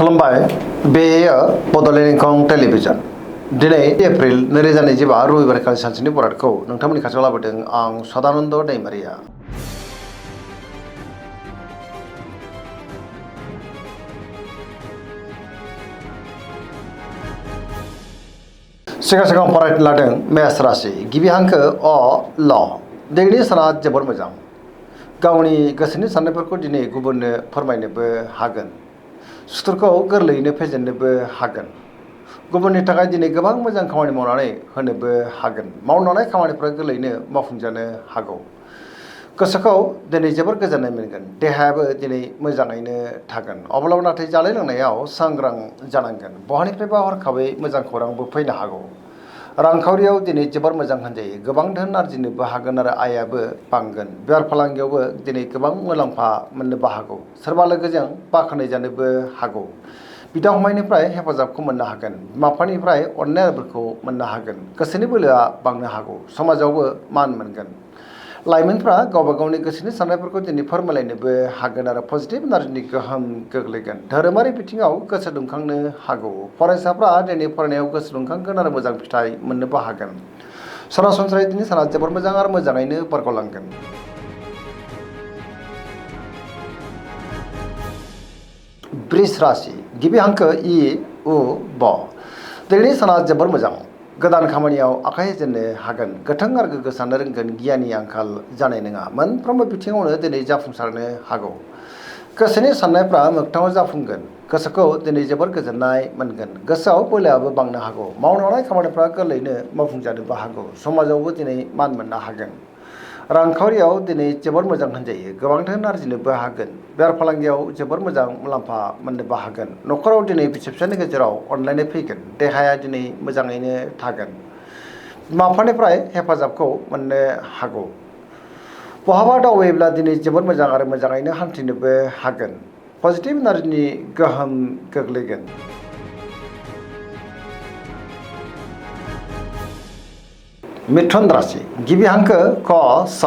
खुलुमबाय बेयो बड'लेण्ड इंखं टेलिभिजन दिनै एप्रिल 2025 रबिबारखालि सानसेनि बरादखौ नोंथांमोननि खाथियाव लाबोदों आं सदानन्द दैमारिया। सिगां फरायनो लादों मेष राशि गिबि हांखो अ ल दिनैनि साना जोबोर मोजां। गावनि गोसोनि साननायफोरखौ दिनै गुबुननो फोरमायनोबो हागोन। सुथुरखौ गोरलैयैनो फेजेननोबो हागोन। गुबुननि थाखाय दिनै गोबां मोजां खामानि मावनानै होनोबो हागोन। मावनो लानाय खामानिफ्रा गोरलैयैनो मावफुंजानो हागौ। गोसोखौ दिनै जोबोर गोजोननाय मोनगोन। देहायाबो दिनै मोजाङैनो थागोन। अब्लाबो नाथाय जानाय लोंनायाव सांग्रां जानांगोन। बहानिफ्रायबा हरखाबै मोजां खौरांबो फैनो हागौ। रांखावरियाव दिनै जोबोर मोजां होनजायो। गोबां धोन आरजिनोबो हागोन आरो आयाबो बांगोन। बेफार फालांगियावबो दिनै गोबां मुलाम्फा मोननोबो हागौ। सोरबा लोगोजों बाख्नायजानोबो हागौ। बिदा फंबायनिफ्राय हेफाजाबखौ मोननो हागोन। बिमा बिफानिफ्राय अननाय आदरखौ मोननो हागोन। गोसोनि बोलोआ बांनो हागौ। समाजावबो मान मोनगोन। लाइमोनफ्रा गावबा गावनि गोसोनि साननायफोरखौ दिनै फोरमायलायनोबो हागोन आरो पजिटिभ एनार्जिनि गोहोम गोग्लैगोन। धोरोमारि बिथिङाव गोसो दुंखांनो हागौ। फरायसाफ्रा दिनै फरायनायाव गोसो दुंखांगोन आरो मोजां फिथाइ मोननोबो हागोन। सरासनस्रायै दिनै साना जोबोर मोजां आरो मोजाङैनो बारग'लांगोन। वृष राशि गिबि हांखो इ उ ब दिनैनि साना जोबोर मोजां। गोदान खामानियाव आखाइ होजेननो हागोन। गोथों आरो गोग्गो साननो रोंगोन। गियाननि आंखाल जानाय नङा। मोनफ्रोमबो बिथिङावनो दिनै जाफुंसारनो हागौ। गोसोनि साननायफ्रा मोगथाङाव जाफुंगोन। गोसोखौ दिनै जोबोर गोजोननाय मोनगोन। गोसोआव बोलोआबो बांनो हागौ। मावनो लानाय खामानिफ्रा गोरलैयैनो मावफुंजानोबो हागौ। समाजावबो दिनै मान मोननो हागोन। रांखावरियाव दिनै जोबोर मोजां होनजायो। गोबां धोन आरजिनोबो हागोन। बेफार फालांगियाव जोबोर मोजां मुलाम्फा मोननोबो हागोन। न'खराव दिनै बिसि फिसायनि गेजेराव अनलायनाय फैगोन। देहाया दिनै मोजाङैनो थागोन। बिमा बिफानिफ्राय हेफाजाबखौ मोननो हागौ। बहाबा दावबायोब्ला दिनै जोबोर मोजां आरो मोजाङैनो हान्थिनोबो हागोन। पजिटिभ एनार्जिनि गोहोम गोग्लैगोन। मिथुन राशि गिबि हांखो क स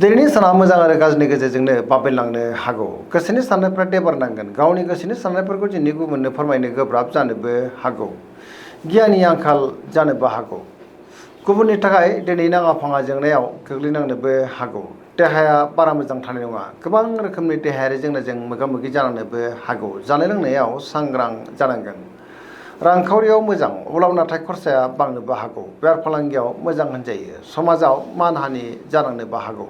दिनैनि साना मोजां आरो गाज्रिनि गेजेरजोंनो बाबेनलांनो हागौ। गोसोनि साननायफ्रा देबारनांगोन। गावनि गोसोनि साननायफोरखौ दिनै गुबुननो फोरमायनो गोब्राब जानोबो हागौ। गियाननि आंखाल जानोबो हागौ। गुबुननि थाखाय दिनै नाङा फाङा जेंनायाव गोग्लैनांनोबो हागौ। देहाया बारा मोजां थानाय नङा। गोबां रोखोमनि देहायारि जेंनाजों मोगा मोगि जानांनोबो हागौ। जानाय लोंनायाव सांग्रां जानांगोन। रांखावरियाव मोजां अब्लाबो नाथाय खरसाया बांनोबो हागौ। बेफार फालांगियाव मोजां होनजायो। समाजाव मानहानि जानांनोबो हागौ।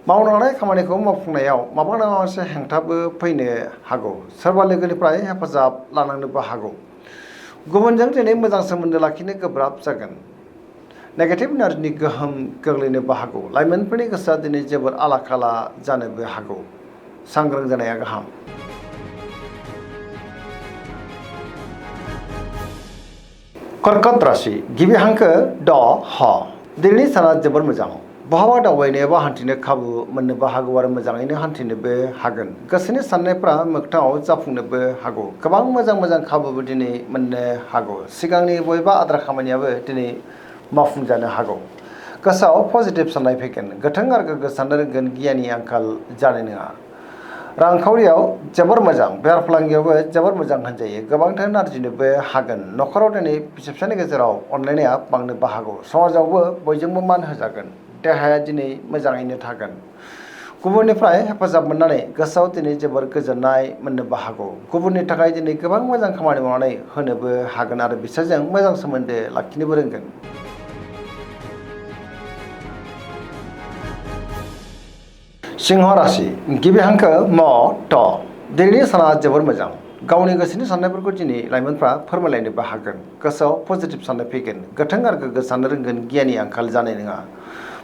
मावनो लानाय खामानिखौ मावफुंनायाव माबा नङा मोनसे हेंथाबो फैनो हागौ। सोरबा लोगोनिफ्राय हेफाजाब लानांनोबो हागौ। गुबुनजों दिनै मोजां सोमोन्दो लाखिनो गोब्राब जागोन। नेगेटिभ एनार्जिनि गोहोम गोग्लैनोबो हागौ। लाइमोनफोरनि गोसोआ दिनै जोबोर आला खाला जानोबो हागौ। सांग्रां जानाया गाहाम। कर्कट राशि गिबि हांखो ड ह दिनैनि साना जोबोर मोजां। बहाबा दावबायनो एबा हान्थिनो खाबु मोननोबो हागौ आरो मोजाङैनो हान्थिनोबो हागोन। गोसोनि साननायफ्रा मोगथाङाव जाफुंनोबो हागौ। गोबां मोजां खाबुबो दिनै मोननो हागौ। सिगांनि बबेबा आद्रा खामानियाबो दिनै मावफुंजानो हागौ। गोसोआव पजिटिभ साननाय फैगोन। गोथों आरो गोग्गो साननो रोंगोन। गियाननि आंखाल जानाय नङा। रांखावरियाव जोबोर मोजां। बेफार फालांगियावबो जोबोर मोजां होनजायो। गोबां धोन आरजिनोबो हागोन। न'खराव दिनै बिसि फिसायनि गेजेराव अनलायनाया बांनोबो हागौ। समाजावबो बयजोंबो मान होजागोन। देहाया दिनै मोजाङैनो थागोन। गुबुननिफ्राय हेफाजाब मोननानै गोसोआव दिनै जोबोर गोजोननाय मोननोबो हागौ। गुबुननि थाखाय दिनै गोबां मोजां खामानि मावनानै होनोबो हागोन आरो बिसोरजों मोजां सोमोन्दो लाखिनोबो रोंगोन। सिंह राशि गिबि हांखो म ट दिनैनि साना जोबोर मोजां। गावनि गोसोनि साननायफोरखौ दिनै लाइमोनफ्रा फोरमायलायनोबो हागोन। गोसोआव पजिटिभ साननाय फैगोन। गोथों आरो गोग्गो साननो रोंगोन। गियाननि आंखाल जानाय नङा।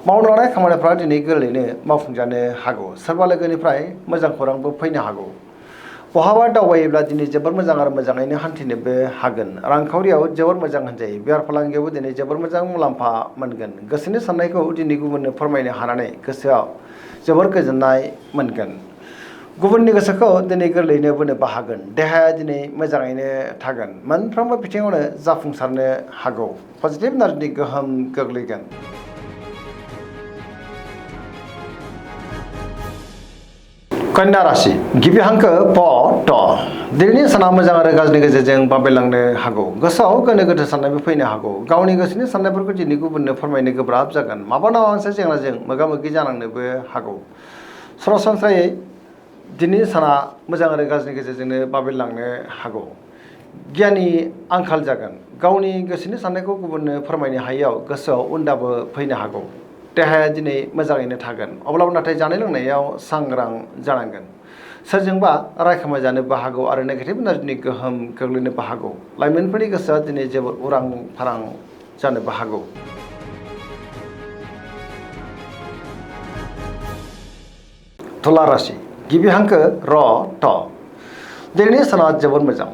मावनो लानाय खामानिफ्रा दिनै गोरलैयैनो मावफुंजानो हागौ। सोरबा लोगोनिफ्राय मोजां खौरांबो फैनो हागौ। बहाबा दावबायोब्ला दिनै जोबोर मोजां आरो मोजाङैनो हान्थिनोबो हागोन। रांखावरियाव जोबोर मोजां होनजायो। बेफार फालांगियावबो दिनै जोबोर मोजां मुलाम्फा मोनगोन। गोसोनि साननायखौ दिनै गुबुननो फोरमायनो हानानै गोसोआव जोबोर गोजोननाय मोनगोन। गुबुननि गोसोखौ दिनै गोरलैयैनो बोनोबो हागोन। देहाया दिनै मोजाङैनो थागोन। मोनफ्रोमबो बिथिङावनो जाफुंसारनो हागौ। पजिटिभ एनार्जिनि गोहोम गोग्लैगोन। कन्या राशि गिबि हांखो प ट दिनैनि साना मोजां आरो गाज्रिनि गेजेरजों बाबेलांनो हागौ गोसोआव गोनो गोथो साननायबो फैनो हागौ गावनि गोसोनि साननायफोरखौ दिनै गुबुननो फोरमायनो गोब्राब जागोन माबा नङा मोनसे जेंनाजों मोगा मोगि जानांनोबो हागौ सरासनस्रायै दिनैनि साना मोजां आरो गाज्रिनि गेजेरजोंनो बाबेलांनो हागौ गियाननि आंखाल जागोन गावनि गोसोनि साननायखौ गुबुननो फोरमायनो हायैयाव गोसोआव उन्दाबो फैनो हागौ देहाया दिनै मोजाङैनो थागोन अब्लाबो नाथाय जानाय लोंनायाव सांग्रां जानांगोन सोरजोंबा रायखोमा जानोबो हागौ आरो नेगेटिभ एनार्जिनि गोहोम गोग्लैनोबो हागौ लाइमोनफोरनि गोसोआ दिनै जोबोद उरां फारां जानोबो हागौ तुला राशि गिबि हांखो र ट दिनैनि साना जोबोद मोजां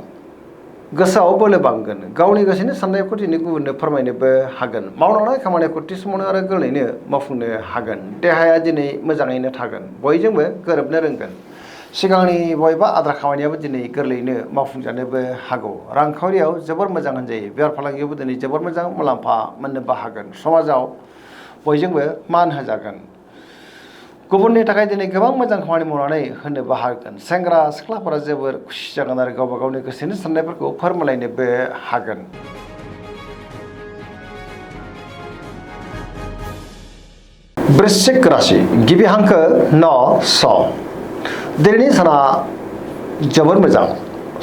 गोसोआव बोलो बांगोन गावनि गोसोनि साननायखौ दिनै गुबुननो फोरमायनोबो हागोन मावलांनाय खामानिखौ थि समावनो आरो गोरलैनो मावफुंनो हागोन देहाया दिनै मोजाङैनो थागोन बयजोंबो गोरोबनो रोंगोन सिगांनि बबेबा आद्रा खामानियाबो दिनै गोरलैयैनो मावफुंजानोबो हागौ रांखावरियाव जोबोर मोजां होनजायो बेफार फालांगियावबो दिनै जोबोर मोजां मुलाम्फा मोननोबो हागोन समाजाव बयजोंबो मान होजागोन गुबुननि थाखाय दिनै गोबां मोजां खामानि मावनानै होनोबो हागोन सेंग्रा सिख्लाफोरा जोबोर खुसि जागोन आरो गावबा गावनि गोसोनि साननायफोरखौ फोरमायलायनोबो हागोन वृश्चिक राशि गिबि हांखो न स दिनैनि साना जोबोर मोजां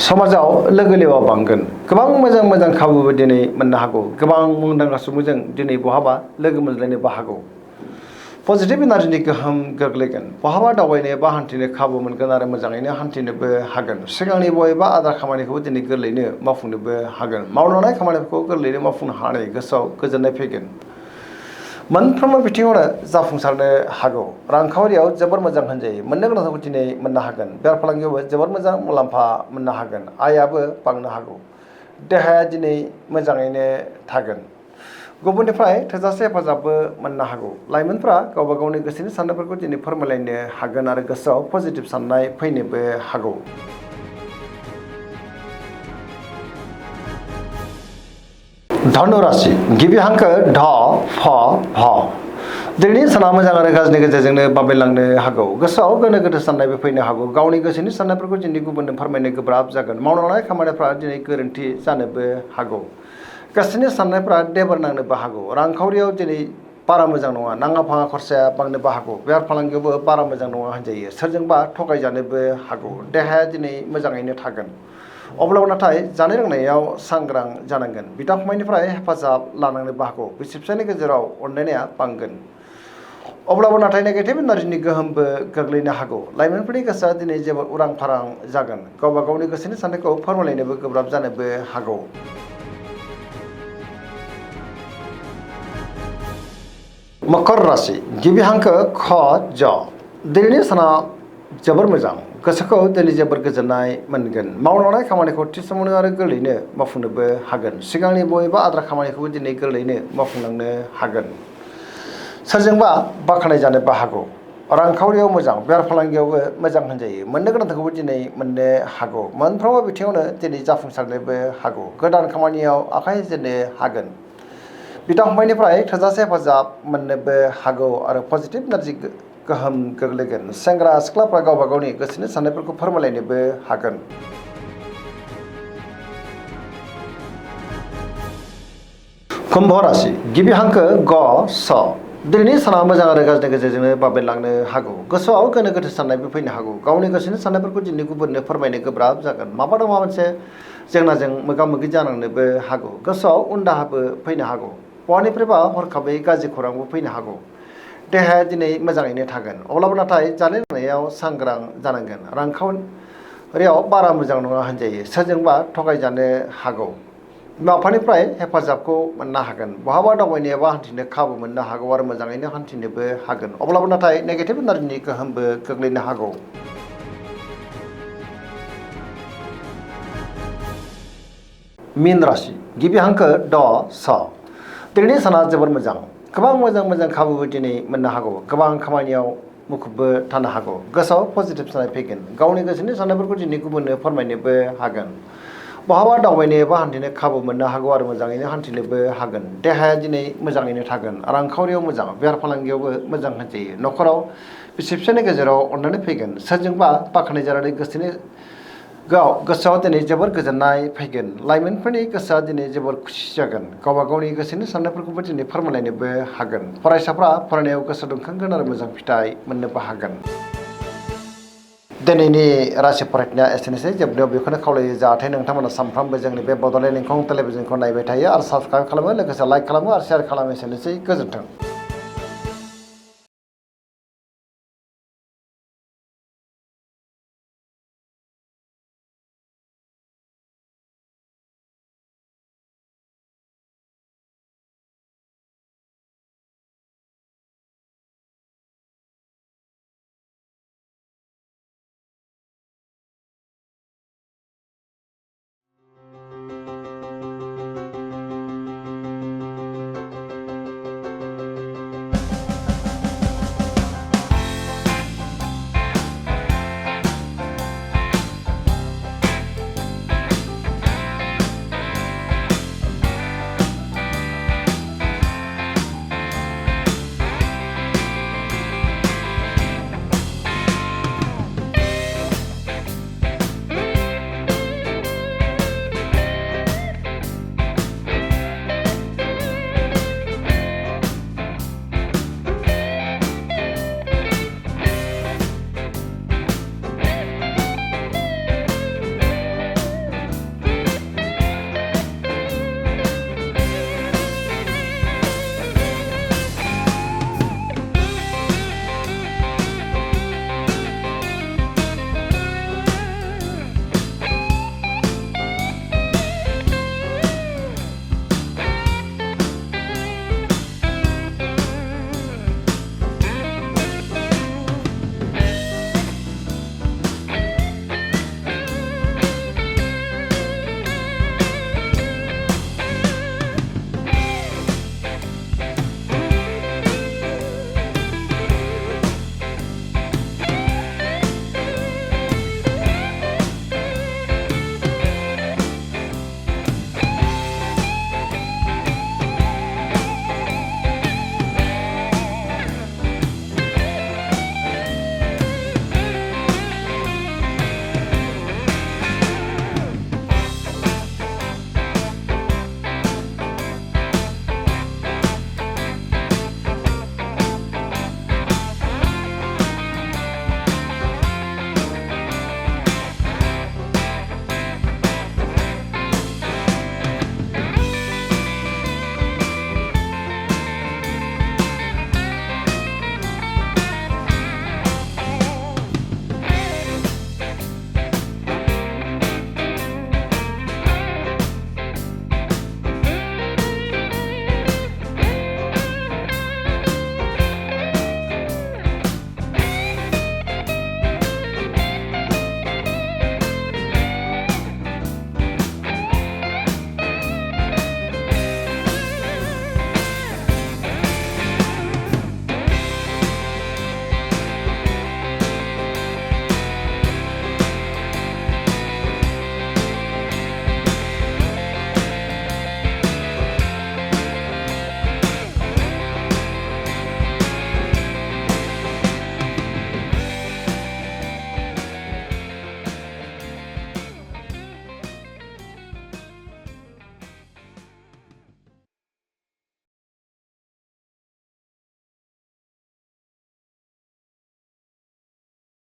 समाजाव लोगो लेवा बांगोन गोबां मोजां मोजां खाबुबो दिनै मोननो हागौ गोबां मुंदांखा सुबुंजों दिनै बहाबा लोगो मोनज्लायनोबो हागौ पजिटिभ एनार्जिनि गोहोम गोग्लैगोन बहाबा दावबायनो बा हान्थिनो खाबु मोनगोन आरो मोजाङैनो हान्थिनोबो हागोन सिगांनि बबेबा आद्रा खामानिखौबो दिनै गोरलैनो मावफुंनोबो हागोन मावलांनाय खामानिफोरखौ गोरलैनो मावफुंनो हानानै गोसोआव गोजोननाय फैगोन मोनफ्रोमबो बिथिङावनो जाफुंसारनो हागौ रांखावरियाव जोबोर मोजां होनजायो मोननो गोनांखौ दिनै मोननो हागोन बेफार फालांगियावबो जोबोर मोजां मुलाम्फा मोननो हागोन आयाबो बांनो हागौ देहाया दिनै मोजाङैनो थागोन गुबुननिफ्राय थोजासे हेफाजाबबो मोननो हागौ लाइमोनफ्रा गावबा गावनि गोसोनि साननायफोरखौ दिनै फोरमायलायनो हागोन आरो गोसोआव पजिटिभ साननाय फैनोबो हागौ धनु राशि गिबि हांखो ध फ भ दिनैनि साना मोजां आरो गाज्रिनि गेजेरजोंनो बाबेलांनो हागौ गोसोआव गोनो गोथो साननायबो फैनो हागौ गावनि गोसोनि साननायफोरखौ दिनै गुबुननो फोरमायनो गोब्राब जागोन मावलांनाय खामानिफ्रा दिनै गोरोन्थि जानोबो हागौ गोसोनि साननायफ्रा देबोर नांनोबो हागौ रांखावरियाव दिनै बारा मोजां नङा नाङा फाङा खरसाया बांनोबो हागौ बेफार फालांगियावबो बारा मोजां नङा होनजायो सोरजोंबा थगायजानोबो हागौ देहाया दिनै मोजाङैनो थागोन अब्लाबो नाथाय जानाय लोंनायाव सांग्रां जानांगोन बिदा फंबायनिफ्राय हेफाजाब लानांनोबो हागौ बिसि फिसायनि गेजेराव अनलायनाया बांगोन अब्लाबो नाथाय नेगेटिभ एनार्जिनि गोहोमबो गोग्लैनो हागौ लाइमोनफोरनि गोसोआ दिनै जोबोद उरां फारां जागोन गावबा गावनि गोसोनि साननायखौ फोरमायलायनोबो गोब्राब जानोबो हागौ मकर राशि गिबि हांखो ख ज दिनैनि साना जोबोर मोजां गोसोखौ दिनै जोबोर गोजोननाय मोनगोन मावलांनाय खामानिखौ थि समावनो आरो गोरलैनो मावफुंनोबो हागोन सिगांनि बबेबा आद्रा खामानिखौबो दिनै गोरलैनो मावफुंलांनो हागोन सोरजोंबा बाख्नाय जानोबो हागौ रांखावरियाव मोजां बेफार फालांगियावबो मोजां होनजायो मोननो गोनांखौबो दिनै मोननो हागौ मोनफ्रोमबो बिथिङावनो दिनै जाफुंसारनोबो हागौ गोदान खामानियाव आखाइ होजेननो हागोन बिदा फंबायनिफ्राय थोजासे हेफाजाब मोननोबो हागौ आरो पजिटिभ एनार्जि गोहोम गोग्लैगोन सेंग्रा सिख्लाफ्रा गावबा गावनि गोसोनि साननायफोरखौ फोरमायलायनोबो हागोन कुम्भ राशि गिबि हांखो ग स दिनैनि साना मोजां आरो गाज्रिनि गेजेरजोंनो बाबेलांनो हागौ गोसोआव गोनो गोथो साननायबो फैनो हागौ गावनि गोसोनि साननायफोरखौ दिनै गुबुननो फोरमायनो गोब्राब जागोन माबा नङा मोनसे जेंनाजों मोगा मोगि जानांनोबो हागौ गोसोआव उनदाहाबो फैनो हागौ बहानिफ्रायबा हरखाबै गाज्रि खौरांबो फैनो हागौ देहाया दिनै मोजाङैनो थागोन अब्लाबो नाथाय जानाय लोंनायाव सांग्रां जानांगोन रांखावरियाव बारा मोजां नङा होनजायो सोरजोंबा थगायजानो हागौ बिमा बिफानिफ्राय हेफाजाबखौ मोननो हागोन बहाबा दावबायनो एबा हान्थिनो खाबु मोननो हागौ आरो मोजाङैनो हान्थिनोबो हागोन अब्लाबो नाथाय नेगेटिभ एनार्जिनि गोहोमबो गोग्लैनो हागौ मीन राशि गिबि हांखो ड स दिनैनि साना जोबोर मोजां गोबां मोजां मोजां खाबुबो दिनै मोननो हागौ गोबां खामानियाव मुखुबबो थानो हागौ गोसोआव पजिटिभ साननाय फैगोन गावनि गोसोनि साननायफोरखौ दिनै गुबुननो फोरमायनोबो हागोन बहाबा दावबायनो एबा हान्थिनो खाबु मोननो हागौ आरो मोजाङैनो हान्थिनोबो हागोन। देहाया दिनै मोजाङैनो थागोन, रांखावरियाव मोजां, बेफार फालांगियावबो मोजां होनजायो। न'खराव बिसि फिसायनि गेजेराव अननानै फैगोन, सोरजोंबा बाख्नायजानानै गोसोआव दिनै जोबोर गोजोननाय फैगोन। लाइमोनफोरनि गोसोआ दिनै जोबोर खुसि जागोन, गावबा गावनि गोसोनि साननायफोरखौबो दिनै फोरमायलायनोबो हागोन। फरायसाफ्रा फरायनायाव गोसो दुंखांगोन आरो मोजां फिथाइ मोननोबो हागोन। दिनैनि राशि फरायनाया एसेनोसै। जोबनायाव बेखौनो खावलायो जाहाथे नोंथांमोना सानफ्रामबो जोंनि बे बड'लेण्ड इंखं टेलिभिजनखौ नायबाय थायो आरो साबस्क्राइब खालामो, लोगोसे लाइक खालामो आरो शेयार खालामो। एसेनोसै, गोजोन्थों।